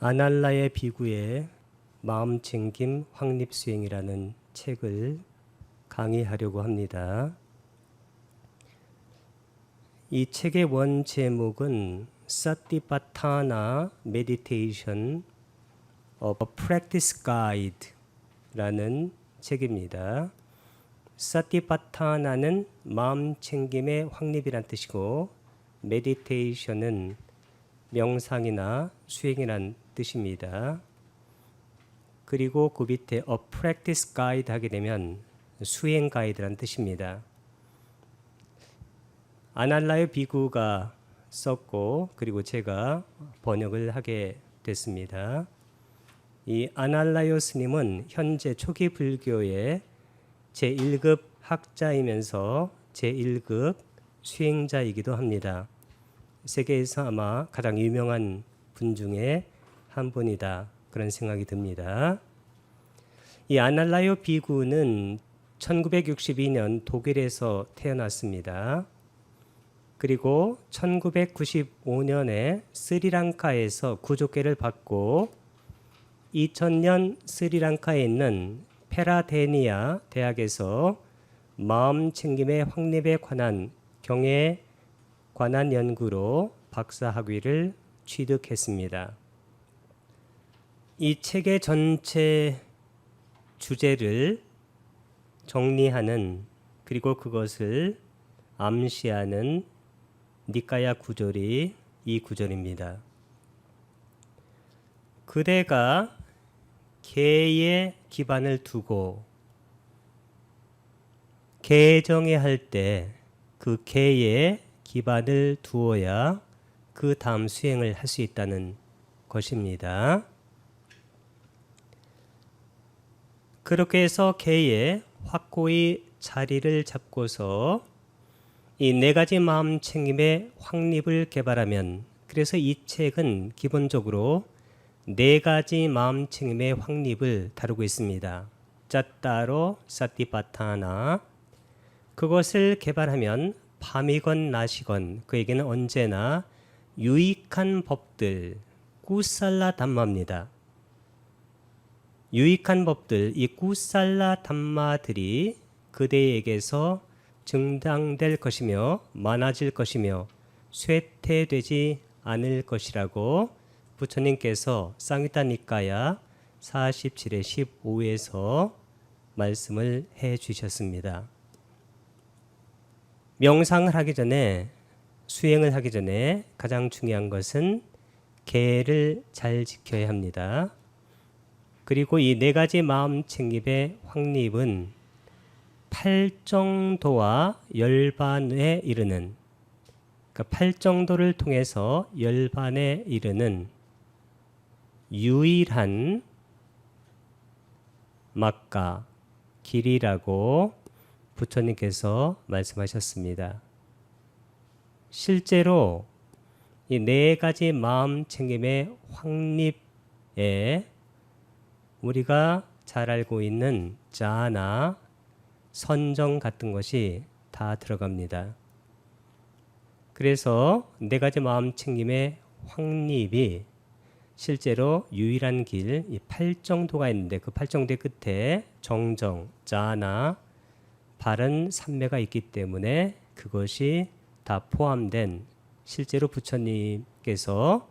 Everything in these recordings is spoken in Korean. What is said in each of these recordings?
아날라의 비구의 마음챙김 확립수행이라는 책을 강의하려고 합니다. 이 책의 원 제목은 사티파타나 Meditation of a Practice Guide 라는 책입니다. 사티파타나는 마음챙김의 확립이란 뜻이고 메디테이션은 명상이나 수행이란 뜻입니다. 그리고 그 밑에 A Practice Guide 하게 되면 수행 가이드란 뜻입니다. 아날라의 비구가 썼고 그리고 제가 번역을 하게 됐습니다. 이 아날라요 스님은 현재 초기 불교의 제1급 학자이면서 제1급 수행자이기도 합니다. 세계에서 아마 가장 유명한 분 중에 한 분이다, 그런 생각이 듭니다. 이 아날라요 비구는 1962년 독일에서 태어났습니다. 그리고 1995년에 스리랑카에서 구족계를 받고 2000년 스리랑카에 있는 페라데니아 대학에서 마음챙김의 확립에 관한 경에 관한 연구로 박사학위를 취득했습니다. 이 책의 전체 주제를 정리하는 그리고 그것을 암시하는 니까야 구절이 이 구절입니다. 그대가 개에 기반을 두고 개정에 할 때 그 개에 기반을 두어야 그 다음 수행을 할 수 있다는 것입니다. 그렇게 해서 개에 확고히 자리를 잡고서 이 네 가지 마음챙김의 확립을 개발하면, 그래서 이 책은 기본적으로 네 가지 마음챙김의 확립을 다루고 있습니다. 짜따로 사티파타나, 그것을 개발하면 밤이건 낮이건 그에게는 언제나 유익한 법들, 꾸살라 담마입니다. 유익한 법들, 이 꾸살라 담마들이 그대에게서 증당될 것이며 많아질 것이며 쇠퇴되지 않을 것이라고 부처님께서 쌍위타 니까야 47의 15에서 말씀을 해 주셨습니다. 명상을 하기 전에, 수행을 하기 전에 가장 중요한 것은 계를 잘 지켜야 합니다. 그리고 이 네 가지 마음챙김의 확립은 8정도와 열반에 이르는, 그러니까 8정도를 통해서 열반에 이르는 유일한 막가, 길이라고 부처님께서 말씀하셨습니다. 실제로 이 네 가지 마음챙김의 확립에 우리가 잘 알고 있는 자나 선정 같은 것이 다 들어갑니다. 그래서 네 가지 마음챙김의 확립이 실제로 유일한 길, 이 8정도가 있는데 그 8정도의 끝에 정정, 자나, 바른 삼매가 있기 때문에 그것이 다 포함된, 실제로 부처님께서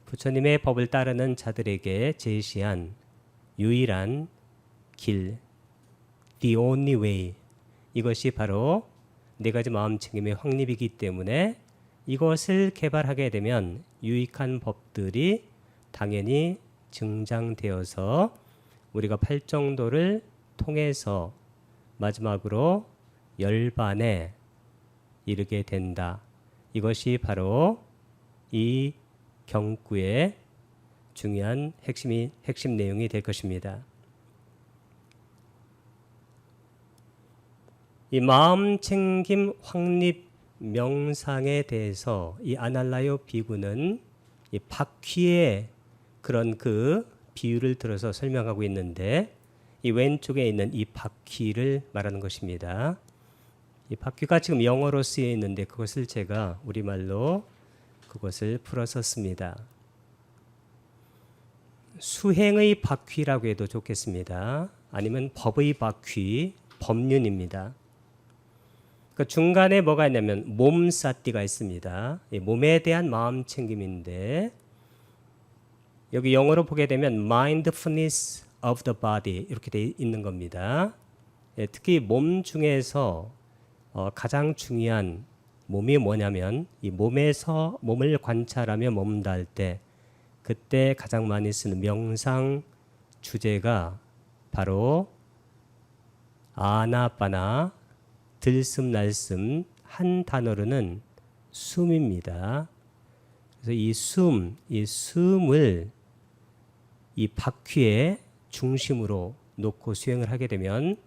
부처님의 법을 따르는 자들에게 제시한 유일한 길, the only way, 이것이 바로 네 가지 마음챙김의 확립이기 때문에 이것을 개발하게 되면 유익한 법들이 당연히 증장되어서 우리가 8정도를 통해서 마지막으로 열반에 이르게 된다. 이것이 바로 이 경구의 중요한 핵심 내용이 될 것입니다. 이 마음챙김 확립 명상에 대해서 이 아날라요 비구는 이 바퀴의 그런 그 비유를 들어서 설명하고 있는데, 이 왼쪽에 있는 이 바퀴를 말하는 것입니다. 이 바퀴가 지금 영어로 쓰여 있는데 그것을 제가 우리말로 그것을 풀어서 씁니다. 수행의 바퀴라고 해도 좋겠습니다. 아니면 법의 바퀴, 법륜입니다. 그 중간에 뭐가 있냐면 몸사띠가 있습니다. 몸에 대한 마음 챙김인데 여기 영어로 보게 되면 mindfulness of the body 이렇게 돼 있는 겁니다. 특히 몸 중에서 가장 중요한 몸이 뭐냐면 이 몸에서 몸을 관찰하며 머문다 할 때 그때 가장 많이 쓰는 명상 주제가 바로 아나빠나 들숨 날숨 한 단어로는 숨입니다. 그래서 이 숨을 이 바퀴의 중심으로 놓고 수행을 하게 되면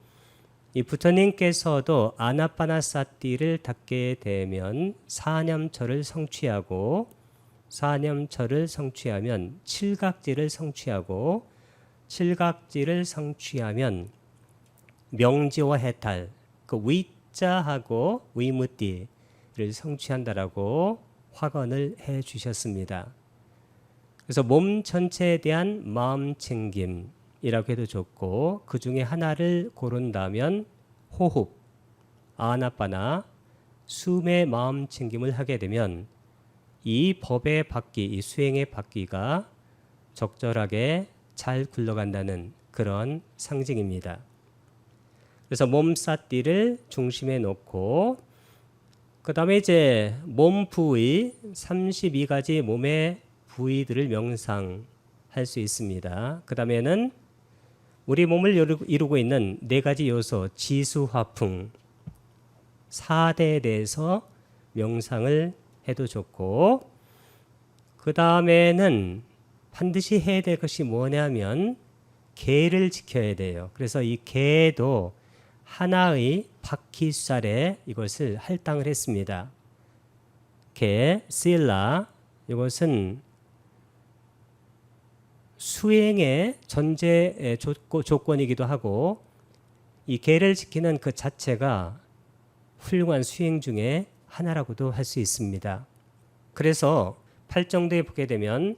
이 부처님께서도 아나빠나사티를 닦게 되면 사념처를 성취하고 사념처를 성취하면 칠각지를 성취하고 칠각지를 성취하면 명지와 해탈 그 위자하고 위무띠를 성취한다라고 확언을 해 주셨습니다. 그래서 몸 전체에 대한 마음 챙김이라고 해도 좋고 그 중에 하나를 고른다면 호흡, 아나빠나, 숨의 마음 챙김을 하게 되면 이 법의 바퀴, 이 수행의 바퀴가 적절하게 잘 굴러간다는 그런 상징입니다. 그래서 몸사띠를 중심에 놓고 그 다음에 이제 몸 부위 32가지 몸의 부위들을 명상할 수 있습니다. 그 다음에는 우리 몸을 이루고 있는 4가지 요소 지수화풍 4대에 대해서 명상을 해도 좋고 그 다음에는 반드시 해야 될 것이 뭐냐면 개를 지켜야 돼요. 그래서 이 개도 하나의 바퀴살에 이것을 할당을 했습니다. 개, 실라 이것은 수행의 전제 조건이기도 하고 이 개를 지키는 그 자체가 훌륭한 수행 중에 하나라고도 할 수 있습니다. 그래서 팔정도에 보게 되면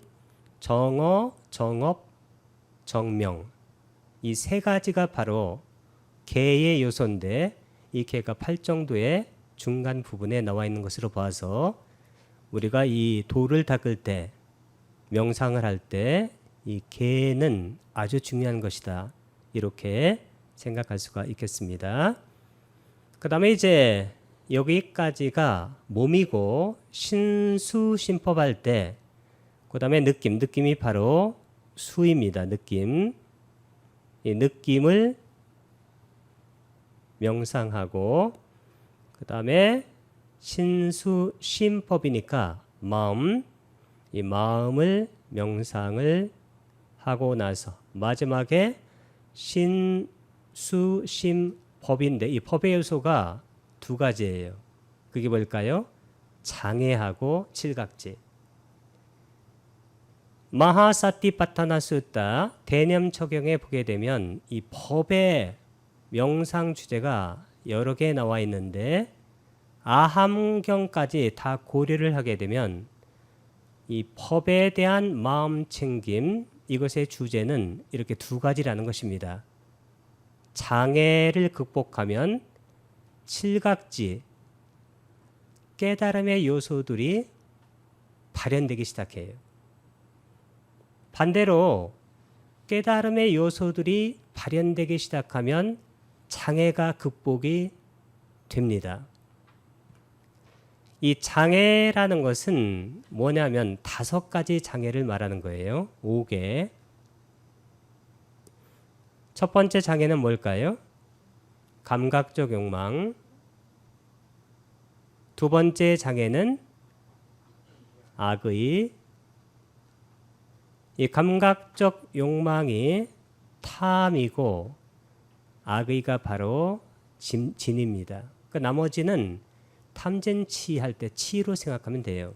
정어, 정업, 정명 이 3가지가 바로 개의 요소인데 이 개가 팔정도의 중간 부분에 나와 있는 것으로 봐서 우리가 이 도를 닦을 때 명상을 할 때 이 개는 아주 중요한 것이다 이렇게 생각할 수가 있겠습니다. 그 다음에 이제 여기까지가 몸이고 신수심법할 때 그 다음에 느낌이 바로 수입니다. 느낌 이 느낌을 명상하고 그 다음에 신수심법이니까 마음 이 마음을 명상을 하고 나서 마지막에 신수심법인데 이 법의 요소가 2가지예요. 그게 뭘까요? 장애하고 칠각지. 마하사티파타나 수타 대념처경에 보게 되면 이 법의 명상 주제가 여러 개 나와 있는데 아함경까지 다 고려를 하게 되면 이 법에 대한 마음 챙김 이것의 주제는 이렇게 2가지라는 것입니다. 장애를 극복하면 칠각지 깨달음의 요소들이 발현되기 시작해요. 반대로 깨달음의 요소들이 발현되기 시작하면 장애가 극복이 됩니다. 이 장애라는 것은 뭐냐면 5가지 장애를 말하는 거예요. 5개. 첫 번째 장애는 뭘까요? 감각적 욕망. 2번째 장애는 악의. 이 감각적 욕망이 탐이고 악의가 바로 진입니다. 그 나머지는 탐진치 할 때 치로 생각하면 돼요.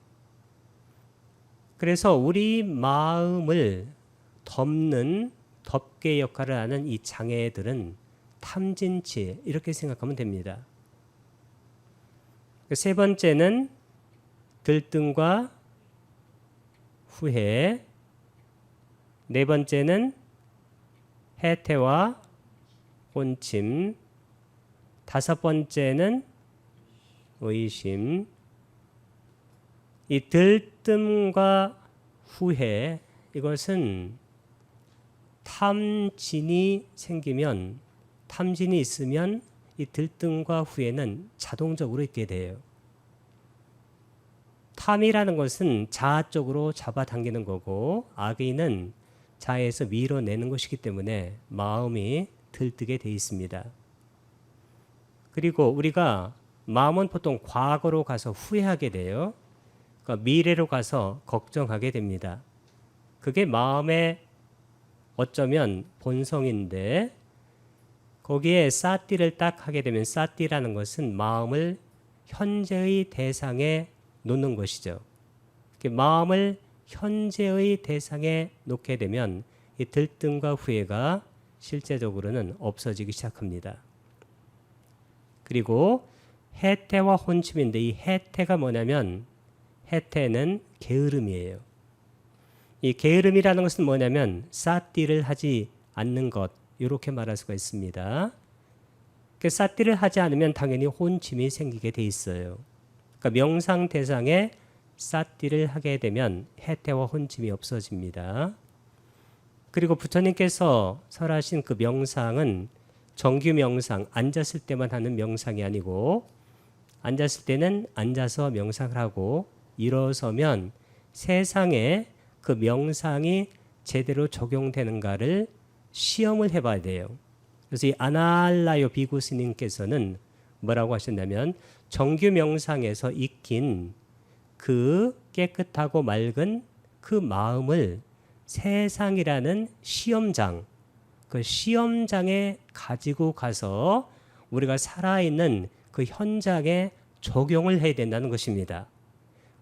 그래서 우리 마음을 덮는 덮개 역할을 하는 이 장애들은 탐진치 이렇게 생각하면 됩니다. 3번째는 들뜸과 후회. 네 번째는 해태와 혼침. 다섯 번째는 의심. 이 들뜸과 후회, 이것은 탐진이 생기면, 탐진이 있으면 이 들뜸과 후회는 자동적으로 있게 돼요. 탐이라는 것은 자아 쪽으로 잡아당기는 거고, 악의는 자아에서 밀어내는 것이기 때문에 마음이 들뜨게 돼 있습니다. 그리고 우리가 마음은 보통 과거로 가서 후회하게 돼요. 그러니까 미래로 가서 걱정하게 됩니다. 그게 마음의 어쩌면 본성인데, 거기에 사띠를 딱 하게 되면, 사띠라는 것은 마음을 현재의 대상에 놓는 것이죠. 마음을 현재의 대상에 놓게 되면 이 들뜸과 후회가 실제적으로는 없어지기 시작합니다. 그리고 해태와 혼침인데, 이 해태가 뭐냐면, 해태는 게으름이에요. 이 게으름이라는 것은 뭐냐면 사띠를 하지 않는 것, 이렇게 말할 수가 있습니다. 사띠를 하지 않으면 당연히 혼침이 생기게 돼 있어요. 그러니까 명상 대상에 사띠를 하게 되면 해태와 혼침이 없어집니다. 그리고 부처님께서 설하신 그 명상은 정규 명상, 앉았을 때만 하는 명상이 아니고, 앉았을 때는 앉아서 명상을 하고 일어서면 세상에 그 명상이 제대로 적용되는가를 시험을 해봐야 돼요. 그래서 이 아날라요 비구 스님께서는 뭐라고 하셨냐면, 정규 명상에서 익힌 그 깨끗하고 맑은 그 마음을 세상이라는 시험장, 그 시험장에 가지고 가서 우리가 살아있는 그 현장에 적용을 해야 된다는 것입니다.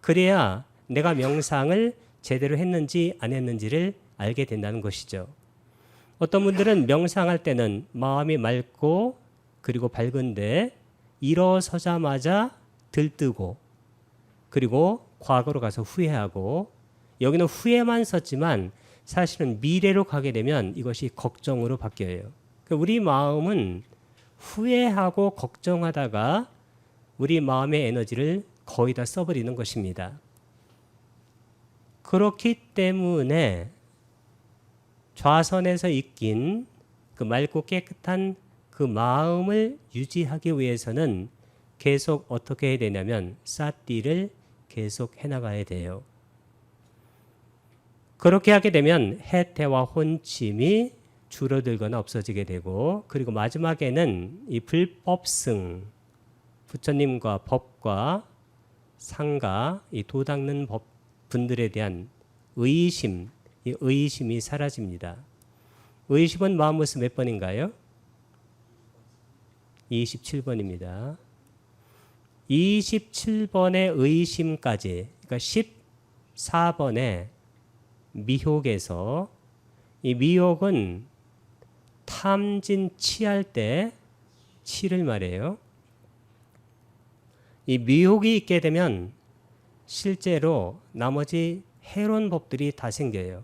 그래야 내가 명상을 제대로 했는지 안 했는지를 알게 된다는 것이죠. 어떤 분들은 명상할 때는 마음이 맑고 그리고 밝은데 일어서자마자 들뜨고, 그리고 과거로 가서 후회하고, 여기는 후회만 썼지만 사실은 미래로 가게 되면 이것이 걱정으로 바뀌어요. 우리 마음은 후회하고 걱정하다가 우리 마음의 에너지를 거의 다 써버리는 것입니다. 그렇기 때문에 좌선에서 익힌 그 맑고 깨끗한 그 마음을 유지하기 위해서는 계속 어떻게 해야 되냐면 사띠를 계속 해나가야 돼요. 그렇게 하게 되면 해태와 혼침이 줄어들거나 없어지게 되고, 그리고 마지막에는 이 불법승, 부처님과 법과 상가, 이 도닦는 분들에 대한 의심, 이 의심이 사라집니다. 의심은 마음모습 몇 번인가요? 27번입니다. 27번의 의심까지, 그러니까 14번의 미혹에서, 이 미혹은 탐진 치할 때 치를 말해요. 이 미혹이 있게 되면 실제로 나머지 해로운 법들이 다 생겨요.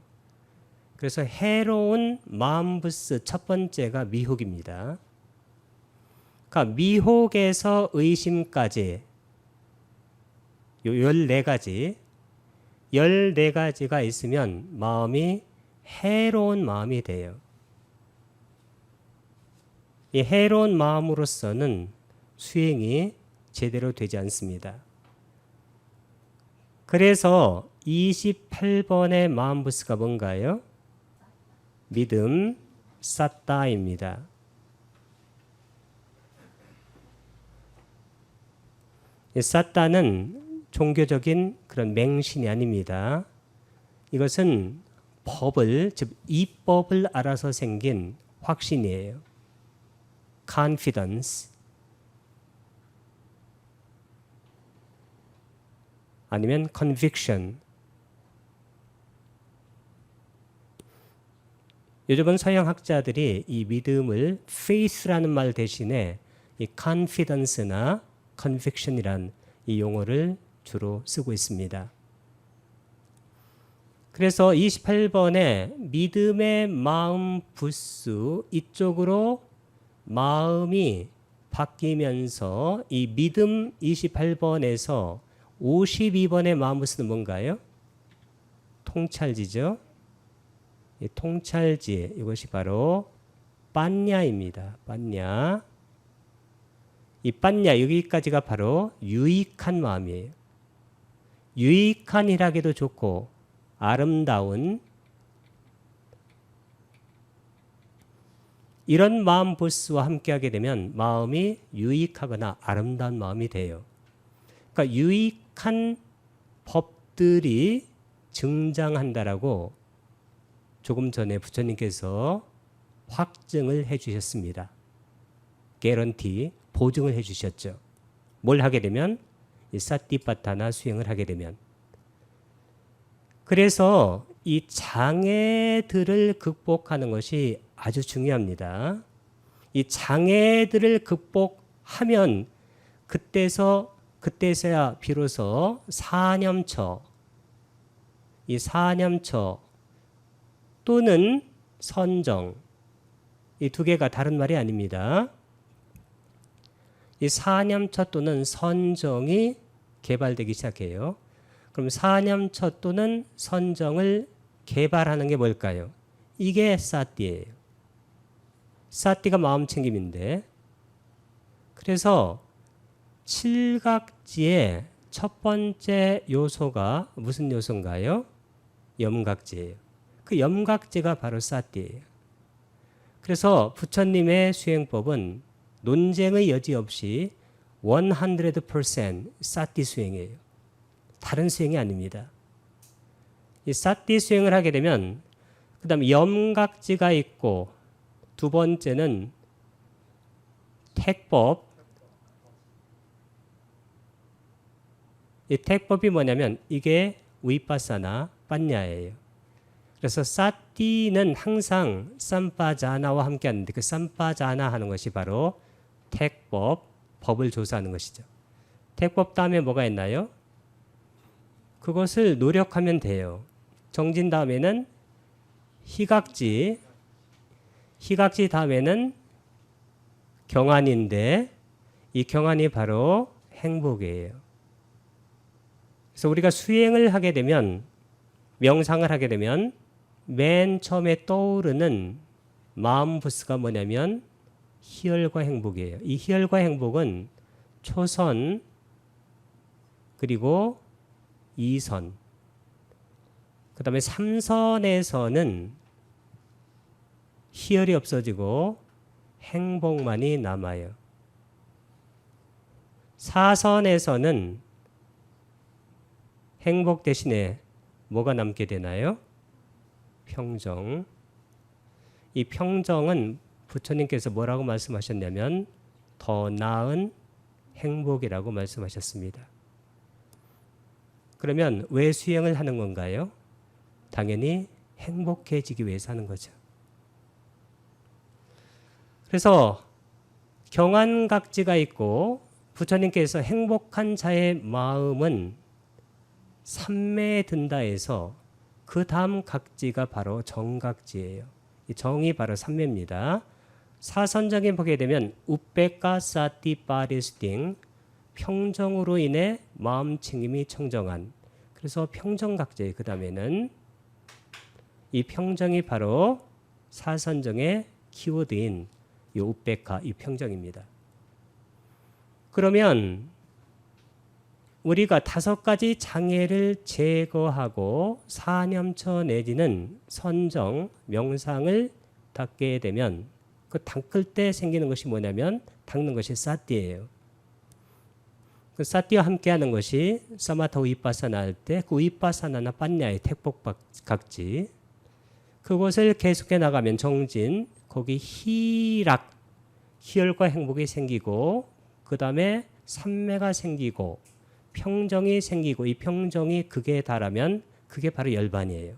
그래서 해로운 마음부스 첫 번째가 미혹입니다. 그러니까 미혹에서 의심까지 요 14가지, 14가지가 있으면 마음이 해로운 마음이 돼요. 이 해로운 마음으로서는 수행이 제대로 되지 않습니다. 그래서 28번의 마음부스가 뭔가요? 믿음, 사따입니다. 사따는 종교적인 그런 맹신이 아닙니다. 이것은 법을, 즉 이법을 알아서 생긴 확신이에요. confidence, 아니면 conviction. 요즘은 서양 학자들이 이 믿음을 faith라는 말 대신에 이 confidence나 conviction이란 이 용어를 주로 쓰고 있습니다. 그래서 28번에 믿음의 마음 부스 이쪽으로 마음이 바뀌면서 이 믿음 28번에서 52번의 마음 부스는 뭔가요? 통찰지죠. 이 통찰지 이것이 바로 빤냐입니다. 빤냐. 이 빤냐 여기까지가 바로 유익한 마음이에요. 유익한이라기도 좋고 아름다운 이런 마음 부스와 함께하게 되면 마음이 유익하거나 아름다운 마음이 돼요. 그러니까 유익한 법들이 증장한다라고 조금 전에 부처님께서 확증을 해주셨습니다. 개런티, 보증을 해주셨죠. 뭘 하게 되면? 이 사티파타나 수행을 하게 되면. 그래서 이 장애들을 극복하는 것이 아주 중요합니다. 이 장애들을 극복하면 그때서야 비로소 사념처, 이 사념처 또는 선정, 이 두 개가 다른 말이 아닙니다. 이 사념처 또는 선정이 개발되기 시작해요. 그럼 사념처 또는 선정을 개발하는 게 뭘까요? 이게 사띠예요. 사띠가 마음 챙김인데, 그래서 칠각지의 첫 번째 요소가 무슨 요소인가요? 염각지예요. 그 염각지가 바로 사띠예요. 그래서 부처님의 수행법은 논쟁의 여지 없이 100% 사띠 수행이에요. 다른 수행이 아닙니다. 이 사띠 수행을 하게 되면 그 다음에 염각지가 있고 두 번째는 택법. 이 택법이 뭐냐면 이게 위파사나 빤냐예요. 그래서 사띠는 항상 삼파자나와 함께 하는데 그 삼파자나 하는 것이 바로 택법, 법을 조사하는 것이죠. 택법 다음에 뭐가 있나요? 그것을 노력하면 돼요. 정진 다음에는 희각지, 희각지 다음에는 경안인데 이 경안이 바로 행복이에요. 그래서 우리가 수행을 하게 되면, 명상을 하게 되면 맨 처음에 떠오르는 마음 부스가 뭐냐면 희열과 행복이에요. 이 희열과 행복은 초선 그리고 2선, 그 다음에 3선에서는 희열이 없어지고 행복만이 남아요. 4선에서는 행복 대신에 뭐가 남게 되나요? 평정. 이 평정은 부처님께서 뭐라고 말씀하셨냐면 더 나은 행복이라고 말씀하셨습니다. 그러면 왜 수행을 하는 건가요? 당연히 행복해지기 위해서 하는 거죠. 그래서 경안각지가 있고 부처님께서 행복한 자의 마음은 삼매에 든다 해서 그 다음 각지가 바로 정각지예요. 이 정이 바로 삼매입니다. 사선정에 보게 되면 우백가 사티 파리스팅, 평정으로 인해 마음 챙김이 청정한. 그래서 평정각지예요. 그 다음에는 이 평정이 바로 사선정의 키워드인 이 우백가, 이 평정입니다. 그러면 우리가 5가지 장애를 제거하고 사념처 내지는 선정, 명상을 닦게 되면 그 닦을 때 생기는 것이 뭐냐면 닦는 것이 사띠예요. 그 사띠와 함께하는 것이 사마타 위파사나 할 때 그 위파사나나 빤냐의 택복 각지, 그것을 계속해 나가면 정진, 거기 희락, 희열과 행복이 생기고 그 다음에 삼매가 생기고 평정이 생기고 이 평정이 극에 달하면 그게 바로 열반이에요.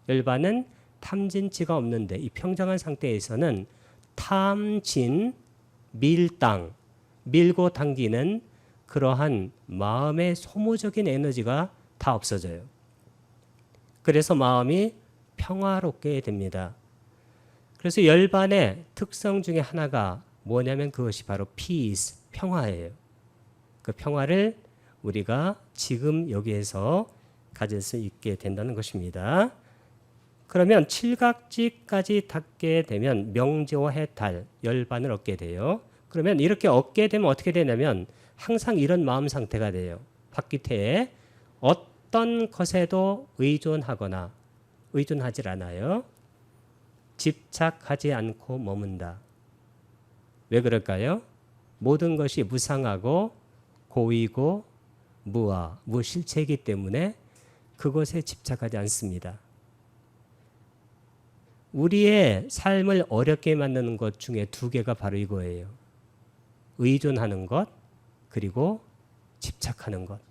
열반은 탐진치가 없는데 이 평정한 상태에서는 탐진, 밀당, 밀고 당기는 그러한 마음의 소모적인 에너지가 다 없어져요. 그래서 마음이 평화롭게 됩니다. 그래서 열반의 특성 중에 하나가 뭐냐면 그것이 바로 peace, 평화예요. 그 평화를 우리가 지금 여기에서 가질 수 있게 된다는 것입니다. 그러면 칠각지까지 닿게 되면 명제와 해탈, 열반을 얻게 돼요. 그러면 이렇게 얻게 되면 어떻게 되냐면 항상 이런 마음 상태가 돼요. 박기태에 어떤 것에도 의존하거나 의존하지 않아요. 집착하지 않고 머문다. 왜 그럴까요? 모든 것이 무상하고 고이고 무아, 무실체이기 때문에 그것에 집착하지 않습니다. 우리의 삶을 어렵게 만드는 것 중에 두 개가 바로 이거예요. 의존하는 것, 그리고 집착하는 것.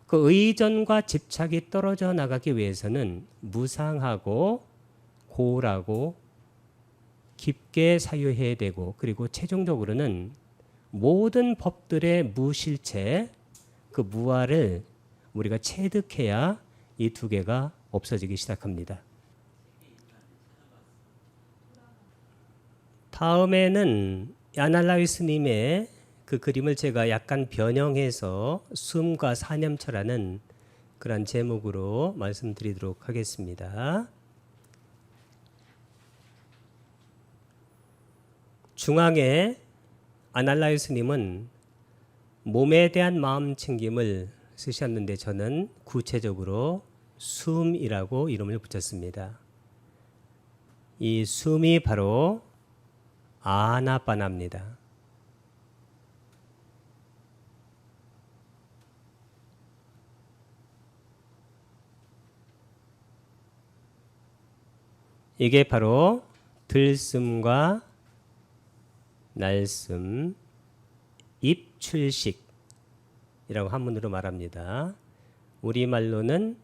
그 의존과 집착이 떨어져 나가기 위해서는 무상하고 고라고 깊게 사유해야 되고, 그리고 최종적으로는 모든 법들의 무실체, 그 무아를 우리가 체득해야 이 두 개가 없어지기 시작합니다. 다음에는 아날라유 스님의 그 그림을 제가 약간 변형해서 숨과 사념처라는 그런 제목으로 말씀드리도록 하겠습니다. 중앙에 아날라유 스님은 몸에 대한 마음 챙김을 쓰셨는데 저는 구체적으로 숨이라고 이름을 붙였습니다. 이 숨이 바로 아나빠나입니다. 이게 바로 들숨과 날숨, 입출식이라고 한문으로 말합니다. 우리말로는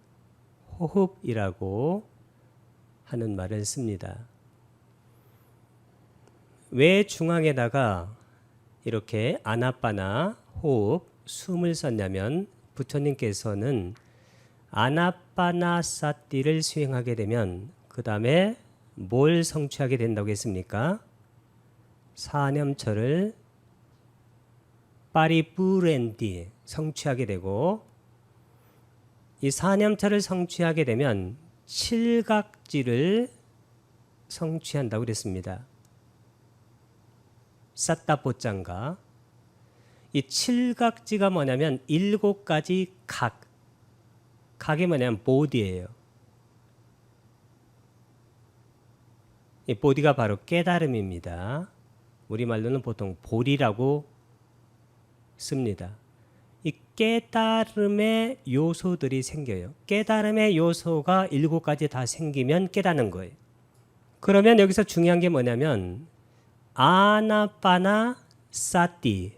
호흡이라고 하는 말을 씁니다. 왜 중앙에다가 이렇게 아나빠나, 호흡, 숨을 썼냐면 부처님께서는 아나빠나사띠를 수행하게 되면 그 다음에 뭘 성취하게 된다고 했습니까? 사념처를 파리푸렌디 성취하게 되고, 이 사념처를 성취하게 되면 칠각지를 성취한다고 그랬습니다. 사타포짱가. 이 칠각지가 뭐냐면 7가지 각. 각이 뭐냐면 보디예요. 이 보디가 바로 깨달음입니다. 우리말로는 보통 보리라고 씁니다. 이 깨달음의 요소들이 생겨요. 깨달음의 요소가 7가지 다 생기면 깨닫는 거예요. 그러면 여기서 중요한 게 뭐냐면 아나빠나 사띠,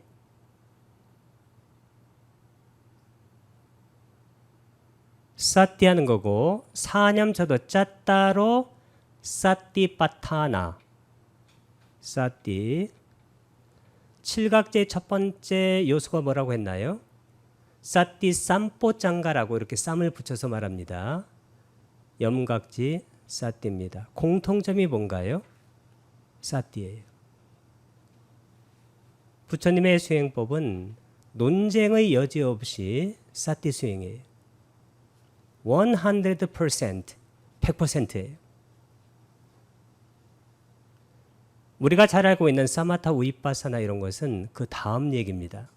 사띠 하는 거고, 사념저도 짰따로 사띠빠타나, 사띠. 칠각제의 첫 번째 요소가 뭐라고 했나요? 사띠 쌈뽀짱가라고 이렇게 쌈을 붙여서 말합니다. 염각지 사띠입니다. 공통점이 뭔가요? 사띠예요. 부처님의 수행법은 논쟁의 여지 없이 사띠 수행이에요. 100%, 100%예요. 우리가 잘 알고 있는 사마타 우이파사나 이런 것은 그 다음 얘기입니다.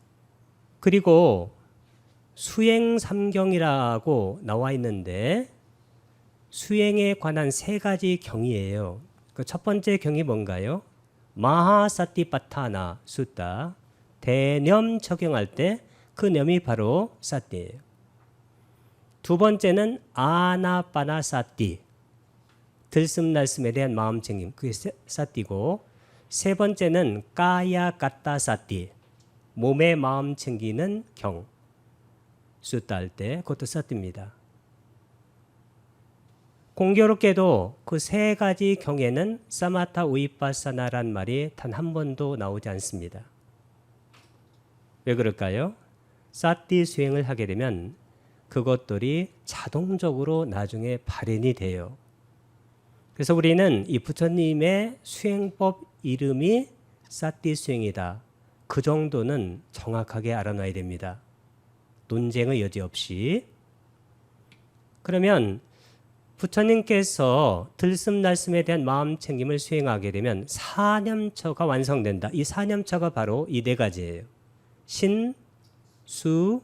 그리고 수행 삼경이라고 나와 있는데 수행에 관한 3가지 경이에요. 그 첫 번째 경이 뭔가요? 마하사티파타나 숫다. 대념 적용할 때 그 념이 바로 사띠예요. 두 번째는 아나빠나사띠. 들숨날숨에 대한 마음 챙김. 그게 사띠고, 세 번째는 까야가따사띠. 몸의 마음 챙기는 경. 숫다 할 때 그것도 사띠입니다. 공교롭게도 그 3가지 경에는 사마타 우이파사나란 말이 단 한 번도 나오지 않습니다. 왜 그럴까요? 사띠 수행을 하게 되면 그것들이 자동적으로 나중에 발현이 돼요. 그래서 우리는 이 부처님의 수행법 이름이 사띠 수행이다. 그 정도는 정확하게 알아놔야 됩니다. 논쟁의 여지 없이. 그러면 부처님께서 들숨날숨에 대한 마음 챙김을 수행하게 되면 사념처가 완성된다. 이 사념처가 바로 이 네 가지예요. 신, 수,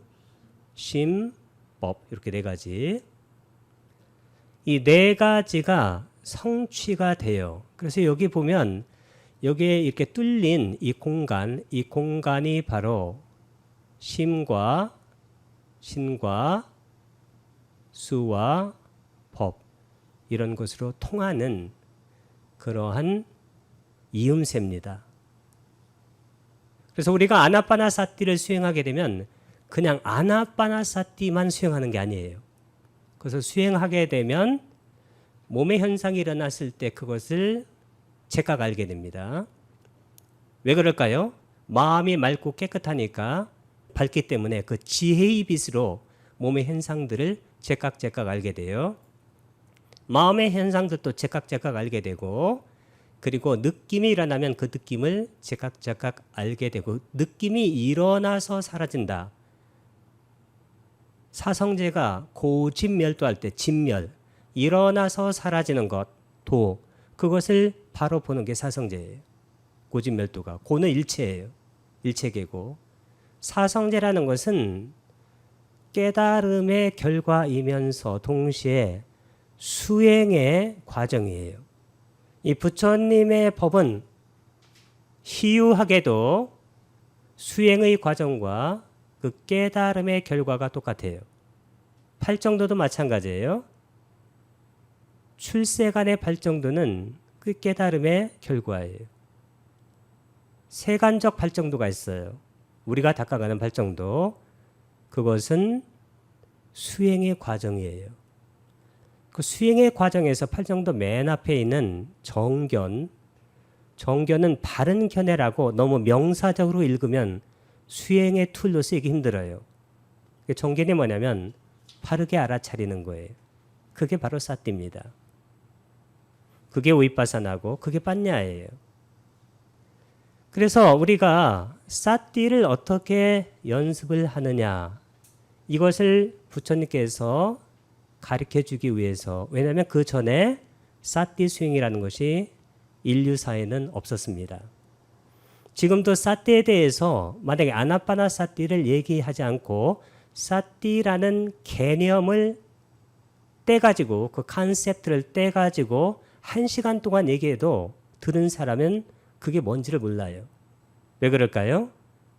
심, 법, 이렇게 네 가지. 이 네 가지가 성취가 돼요. 그래서 여기 보면 여기에 이렇게 뚫린 이 공간이 바로 심과 신과 수와 법, 이런 것으로 통하는 그러한 이음새입니다. 그래서 우리가 아나빠나사띠를 수행하게 되면 그냥 아나빠나사띠만 수행하는 게 아니에요. 그래서 수행하게 되면 몸의 현상이 일어났을 때 그것을 제각 알게 됩니다. 왜 그럴까요? 마음이 맑고 깨끗하니까 밝기 때문에 그 지혜의 빛으로 몸의 현상들을 제각 알게 돼요. 마음의 현상들도 제각 알게 되고, 그리고 느낌이 일어나면 그 느낌을 제각 알게 되고, 느낌이 일어나서 사라진다. 사성제가 고진멸도할 때 진멸, 일어나서 사라지는 것, 도, 그것을 바로 보는 게 사성제예요. 고진멸도가. 고는 일체예요. 일체계고. 사성제라는 것은 깨달음의 결과이면서 동시에 수행의 과정이에요. 이 부처님의 법은 희유하게도 수행의 과정과 그 깨달음의 결과가 똑같아요. 팔정도도 마찬가지예요. 출세간의 팔정도는 그 깨달음의 결과예요. 세간적 팔정도가 있어요. 우리가 닦아가는 팔정도, 그것은 수행의 과정이에요. 그 수행의 과정에서 팔정도 맨 앞에 있는 정견은 바른 견해라고 너무 명사적으로 읽으면 수행의 툴로 쓰기 힘들어요. 정견이 뭐냐면 바르게 알아차리는 거예요. 그게 바로 사띠입니다. 그게 위파사나고 그게 빠냐예요. 그래서 우리가 사띠를 어떻게 연습을 하느냐, 이것을 부처님께서 가르쳐 주기 위해서, 왜냐하면 그 전에 사띠 수행이라는 것이 인류사에는 없었습니다. 지금도 사띠에 대해서 만약에 아나빠나 사띠를 얘기하지 않고 사띠라는 개념을 떼가지고, 그 컨셉트를 떼가지고 1시간 동안 얘기해도 들은 사람은 그게 뭔지를 몰라요. 왜 그럴까요?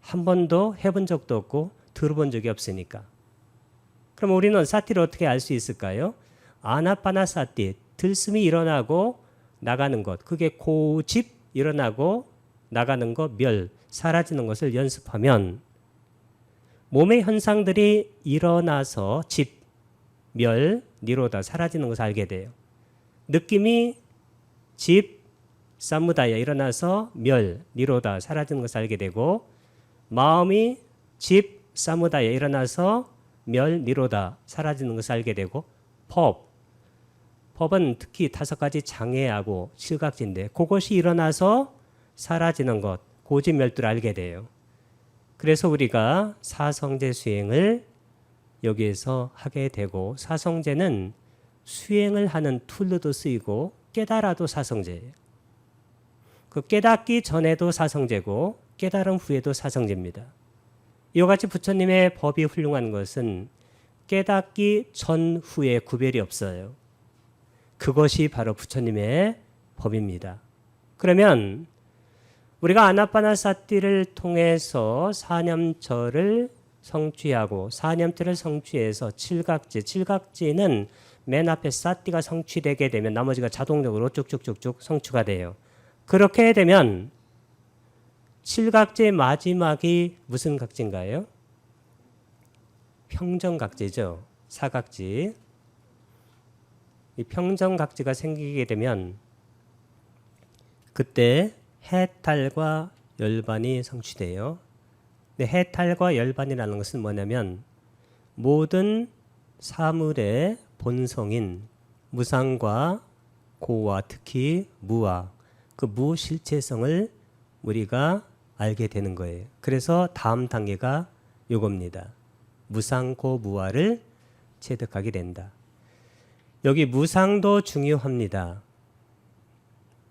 한 번도 해본 적도 없고 들어본 적이 없으니까. 그럼 우리는 사띠를 어떻게 알 수 있을까요? 아나빠나 사띠, 들숨이 일어나고 나가는 것, 그게 고집 일어나고 나가는 것, 멸, 사라지는 것을 연습하면 몸의 현상들이 일어나서 집, 멸, 니로다, 사라지는 것을 알게 돼요. 느낌이 집, 사무다야 일어나서 멸, 니로다, 사라지는 것을 알게 되고, 마음이 집, 사무다야 일어나서 멸, 니로다, 사라지는 것을 알게 되고, 법은 특히 5가지 장애하고 실각지인데 그것이 일어나서 사라지는 것, 고집멸도를 알게 돼요. 그래서 우리가 사성제 수행을 여기에서 하게 되고, 사성제는 수행을 하는 툴로도 쓰이고 깨달아도 사성제예요. 그 깨닫기 전에도 사성제고 깨달음 후에도 사성제입니다. 이와 같이 부처님의 법이 훌륭한 것은 깨닫기 전후에 구별이 없어요. 그것이 바로 부처님의 법입니다. 그러면 우리가 아나빠나사띠를 통해서 사념처를 성취하고, 사념처를 성취해서 칠각지는 맨 앞에 사띠가 성취되게 되면 나머지가 자동적으로 쭉쭉쭉쭉 성취가 돼요. 그렇게 되면 칠각지의 마지막이 무슨 각지인가요? 평정각지죠. 사각지. 이 평정각지가 생기게 되면 그때 해탈과 열반이 성취돼요. 근데 해탈과 열반이라는 것은 뭐냐면 모든 사물의 본성인 무상과 고와 특히 무와 그 무실체성을 우리가 알게 되는 거예요. 그래서 다음 단계가 요겁니다. 무상고 무아를 체득하게 된다. 여기 무상도 중요합니다.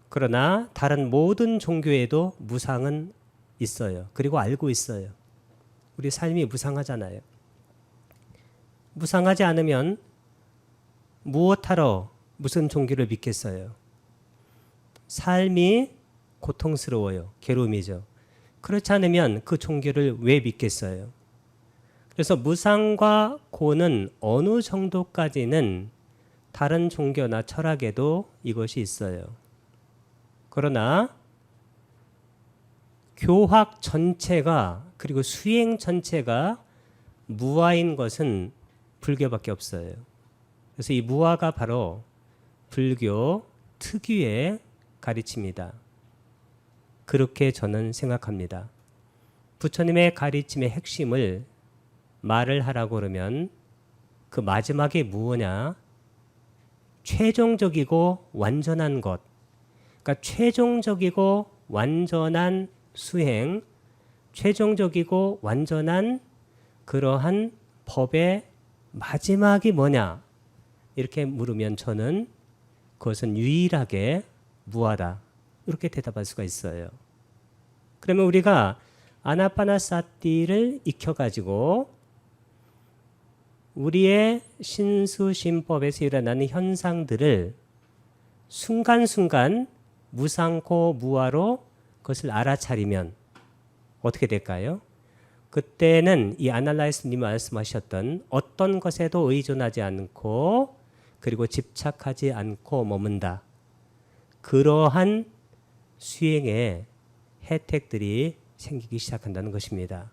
그러나 다른 모든 종교에도 무상은 있어요. 그리고 알고 있어요. 우리 삶이 무상하잖아요. 무상하지 않으면 무엇하러 무슨 종교를 믿겠어요? 삶이 고통스러워요. 괴로움이죠. 그렇지 않으면 그 종교를 왜 믿겠어요? 그래서 무상과 고는 어느 정도까지는 다른 종교나 철학에도 이것이 있어요. 그러나 교학 전체가 그리고 수행 전체가 무아인 것은 불교밖에 없어요. 그래서 이 무아가 바로 불교 특유의 가르침이다. 그렇게 저는 생각합니다. 부처님의 가르침의 핵심을 말을 하라고 그러면 그 마지막에 무엇냐? 최종적이고 완전한 것. 그러니까 최종적이고 완전한 수행, 최종적이고 완전한 그러한 법의 마지막이 뭐냐? 이렇게 물으면 저는 그것은 유일하게 무아다. 이렇게 대답할 수가 있어요. 그러면 우리가 아나파나사티를 익혀가지고 우리의 신수심법에서 일어나는 현상들을 순간순간 무상고 무아로 그것을 알아차리면 어떻게 될까요? 그때는 이 아날라이스님이 말씀하셨던 어떤 것에도 의존하지 않고 그리고 집착하지 않고 머문다. 그러한 수행의 혜택들이 생기기 시작한다는 것입니다.